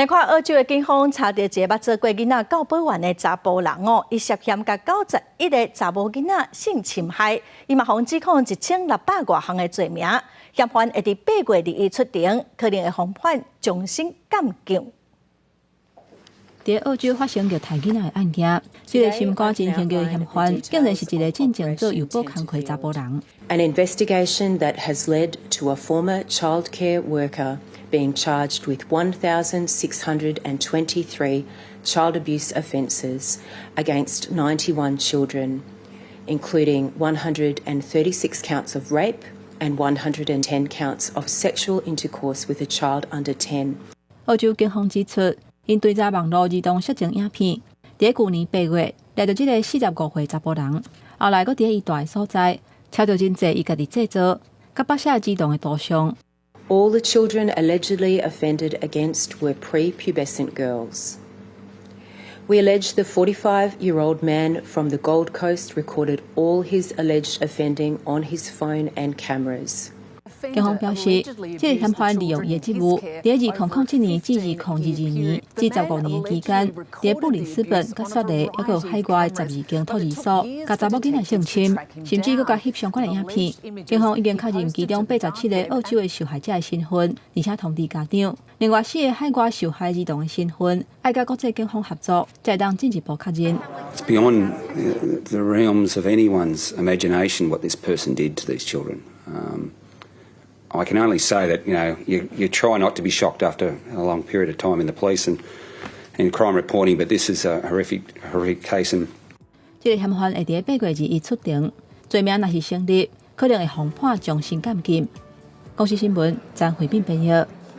来看澳洲的警方查到一个捌做过囡仔教保员的查甫人哦，伊涉嫌甲91个查某囡仔性侵害，伊嘛被指控1600多项的罪名，嫌犯会伫8月2日出庭，可能会防范终身监禁。在澳洲发生虐待囡仔的案件，这个心肝真凶的嫌犯，竟然是一个进前做邮报工课查甫人。An investigation that has led to a former childcare worker being charged with 1,623 child abuse offences against 91 children, including 136 counts of rape and 110 counts of sexual intercourse with a child under 10. 澳洲警方指出，因对查网络儿童色情影片，在去年8月掠到这个45岁查甫人，后来搁伫伊住的所在，抄到真济伊家己制作、甲拍摄儿童的图像。All the children allegedly offended against were prepubescent girls. We allege the 45-year-old man from the Gold Coast recorded all his alleged offending on his phone and cameras. 警方表示，这个嫌犯利用伊的职务，在2007年至2022年至15年期间，在布里斯本、甲雪梨，还有海外12间托儿所，甲查某囡仔性侵，甚至搁甲翕相关的影片。警方已经确认其中87个澳洲的受害者的身份，而且通知家长。另外4个海外受害儿童的身份，要甲国际警方合作，才当进一步确認。It's beyond the realms of anyone's imagination what this person did to these children. I can only say that you try not to be shocked after a long period of time in the police and crime reporting, but this is a horrific case. 这个嫌犯会伫8月2日出庭，罪名若是成立，可能会防判终身监禁。公司新闻张惠敏编译。